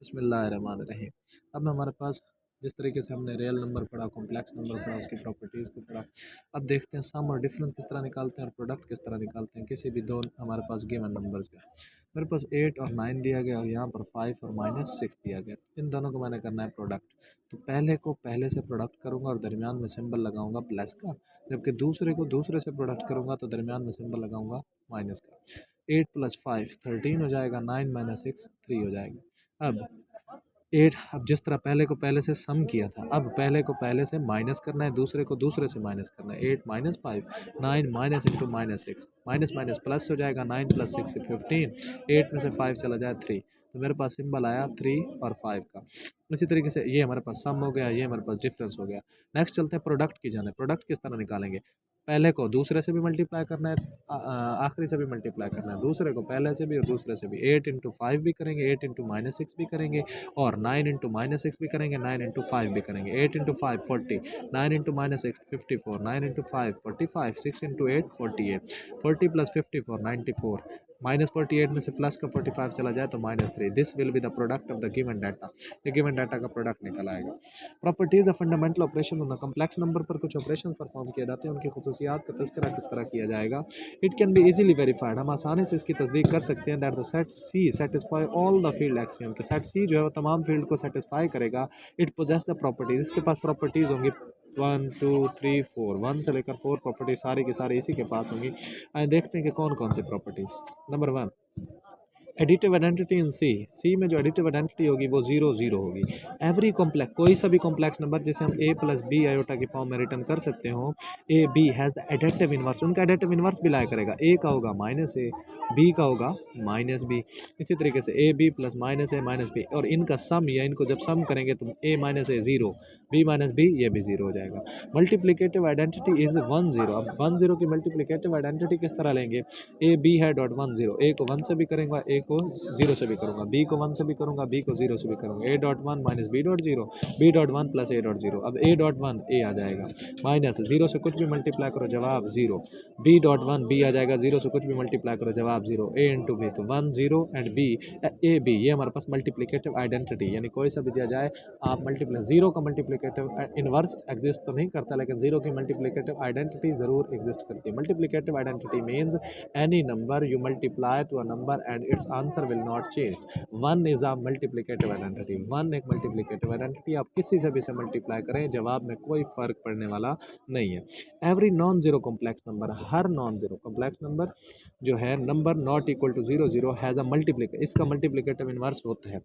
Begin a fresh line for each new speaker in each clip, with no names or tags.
बिस्मिल्लाहिर्रहमानिर्रहीम। अब हमारे पास जिस तरीके से हमने रियल नंबर पढ़ा, कॉम्प्लेक्स नंबर पढ़ा, उसकी प्रॉपर्टीज़ को पढ़ा, अब देखते हैं सम और डिफरेंस किस तरह निकालते हैं और प्रोडक्ट किस तरह निकालते हैं किसी भी दो हमारे पास गिवन नंबर्स का। मेरे पास 8 और 9 दिया गया और यहाँ पर 5 और -6 दिया गया। इन दोनों को मैंने करना है प्रोडक्ट। तो पहले को पहले से प्रोडक्ट करूँगा और दरमियान में सिंबल लगाऊंगा प्लस का, जबकि दूसरे को दूसरे से प्रोडक्ट करूँगा तो दरमियान में सिंबल लगाऊंगा माइनस का। 8 + 5 13 हो जाएगा, 9 - 6 3 हो जाएगा। अब 8, अब जिस तरह पहले को पहले से सम किया था, अब पहले को पहले से माइनस करना है, दूसरे को दूसरे से माइनस करना है। 8 - 5 9 minus into -6, minus minus plus हो जाएगा। 9 + 6 से 15, 8 में से 5 चला जाए 3, तो मेरे पास सिंबल आया 3 और 5 का। इसी तरीके से ये हमारे पास सम हो गया, ये हमारे पास डिफरेंस हो गया। नेक्स्ट चलते हैं प्रोडक्ट की जाने। प्रोडक्ट किस तरह निकालेंगे? पहले को दूसरे से भी मल्टीप्लाई करना है, आखिरी से भी मल्टीप्लाई करना है, दूसरे को पहले से भी और दूसरे से भी। 8 × 5 भी करेंगे, 8 × -6 भी करेंगे और 9 × -6 भी करेंगे, 9 × 5 भी करेंगे। 8 × 5 40, 9 × -6 54, 9 × 5 45, 6 × 8 48, 40 + 54 94, -48 में से प्लस का 45 चला जाए तो -3। This will be the product of the given data. ये गिवन डाटा का प्रोडक्ट निकल आएगा। Properties of fundamental operation on the complex number पर कुछ ऑपरेशन परफॉर्म किए जाते हैं, उनकी खुसूसियात का तस्करा किस तरह किया जाएगा। It can be easily verified, हम आसानी से इसकी तस्दीक कर सकते हैं that the set C satisfy all the field axiom, कि सेट सी जो है वो तमाम फील्ड को सेटिस्फाई करेगा। इट पोजेस द प्रॉपर्टीज, इसके पास प्रॉपर्टीज होंगी 1 2 3 4, 1 से लेकर 4 प्रॉपर्टी सारी की सारी इसी के पास होंगी। आइए देखते हैं कि कौन कौन सी properties. Number 1, additive identity in C. C में जो एडिटिव आइडेंटिटी होगी वो 0 0 होगी। एवरी कॉम्प्लेक्स, कोई सा भी कॉम्प्लेक्स नंबर जिसे हम a + b आयोटा की फॉर्म में रिटर्न कर सकते हो, A B has the additive inverse, उनका एडिटिव इनवर्स भी लाया करेगा। a का होगा -a, b का होगा -b। इसी तरीके से a b + -a - b, और इनका सम या इनको जब सम करेंगे तो a - a 0, b - b ये भी 0 हो जाएगा। Multiplicative identity is 1 0। अब 1 0 की मल्टीप्लिकेटिव आइडेंटिटी किस तरह लेंगे? ए बी है डॉट 1 0, ए को 1 से भी करूँगा, ए को 0 से भी करूँगा, बी को 1 से भी करूँगा, बी को 0 से भी करूँगा। A dot 1 minus b dot 0, b dot 1 plus a dot 0। अब ए डॉट 1 ए आ जाएगा, माइनस 0 से कुछ भी मल्टीप्लाई करो जवाब 0। बी डॉट 1 बी आ जाएगा, 0 से कुछ भी मल्टीप्लाई करो जवाब 0। ए इंटू बी, तो 1 0 एंड बी ए बी, ये हमारे पास मल्टीप्लिकेटिव आइडेंटिटी, यानी कोई सा भी दिया जाए आप मल्टीप्लाई, 0 का मल्टीप्लिकेटिव इनवर्स एग्जिस्ट तो नहीं करता, लेकिन 0 की मल्टीप्लिकेटिव आइडेंटिटी ज़रूर एग्जिस्ट करती है। Multiplicative identity means any number you multiply to a number and its answer will not change. 1 is a multiplicative identity, 1 एक multiplicative identity, आप किसी से भी इसे मल्टीप्लाई करें जवाब में कोई फ़र्क पड़ने वाला नहीं है। Every non zero complex number, हर नॉन ज़ीरो कॉम्प्लेक्स नंबर जो है number not equal to 0 0 has a multiplicative, इसका मल्टीप्लिकेटिव इनवर्स होता है।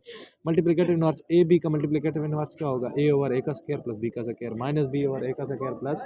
मल्टीप्लिकेटिव इनवर्स ए बी का मल्टीप्लिकेटिव इनवर्स क्या होगा? a ओवर a का स्क्वायर प्लस b का square minus b over a का स्क्वायर प्लस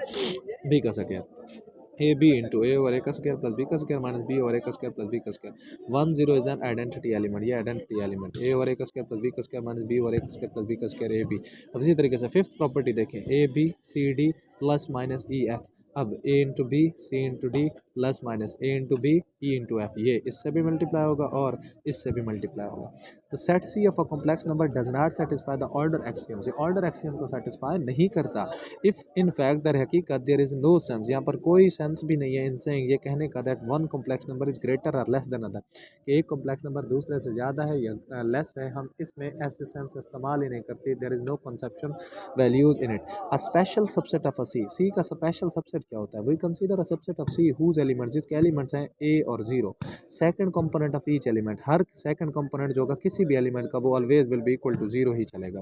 b का square. A B into A over A का स्क्वायर प्लस बी का square minus B over A का square plus B का square. 1 0 is an identity element, ये identity element A over A का square plus B का square minus B over A का square plus B का square A B. अब इसी तरीके से फिफ्थ प्रॉपर्टी देखें, A B C D plus minus E F. अब A into B C into D plus minus A into B E into F, ये इससे भी मल्टीप्लाई होगा और इससे भी मल्टीप्लाई होगा। तो set C of a complex number does not satisfy the order axiom, ये ऑर्डर एक्सियम को सेटिस्फाई नहीं करता। इफ़ इन फैक्ट दर हकीकत देयर इज़ नो सेंस, यहाँ पर कोई सेंस भी नहीं है इनसे ये कहने का that one complex number is greater और लेस देन अदर, कि एक कॉम्प्लेक्स नंबर दूसरे से ज़्यादा है या लेस है। हम इसमें ऐसे सेंस इस्तेमाल ही नहीं करते। There is no conception values in it. A special subset of a C, C का स्पेशल सबसेट क्या होता है? We consider a subset of C whose element, जिसके एलिमेंट्स हैं ए और 0, second component of each element, हर second component जो होगा किसी भी एलिमेंट का वो always will be equal to 0 ही चलेगा।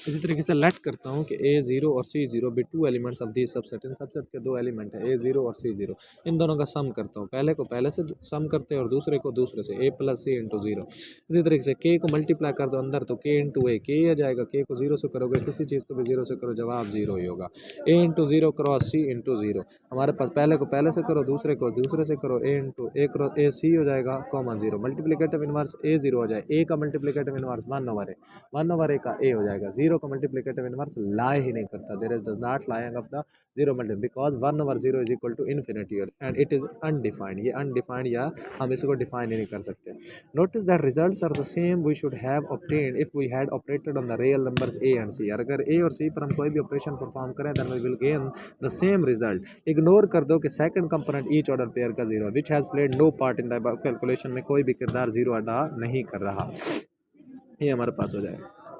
इसी तरीके से लेट करता हूँ कि ए 0 और c 0 b two elements of this subset, इन सबसेट के दो एलिमेंट है ए 0 और सी 0, इन दोनों का सम करता हूँ। पहले को पहले से सम करते हैं और दूसरे को दूसरे से, ए प्लस सी इंटू 0। इसी तरीके से के को मल्टीप्लाई कर दो अंदर तो के इंटू ए, के आ जाएगा, के को 0 से करोगे किसी चीज़ को भी 0 से करो जवाब 0 ही होगा। ए इंटू 0 क्रॉस सी इंटू 0, हमारे पास पहले को पहले से करो दूसरे को दूसरे से करो, ए इंटू ए क्रॉस ए सी हो जाएगा कॉमा 0। मल्टीप्लिकेटिव इनवर्स ए 0 हो जाए, ए का multiplicative inverse 1 over A, 1 over A का ए हो जाएगा। 0 का मल्टीप्लिकेटिव इनवर्स लाई ही नहीं करता, there is does not lying of the 0 multi, because 1 over 0 is equal to infinity and it is undefined, ये अनडिफाइंड या हम इसको डिफाइन ही नहीं कर सकते। Notice that results are the same we should have obtained if we had operated on the real numbers a and c. अगर a और सी पर हम कोई भी ऑपरेशन परफॉर्म करें then we will gain the same result. Ignore कर दो कि second component each order pair का 0 which has played no part in the calculation, में कोई भी किरदार 0 अदा नहीं कर रहा। ये हमारे पास हो जाएगा।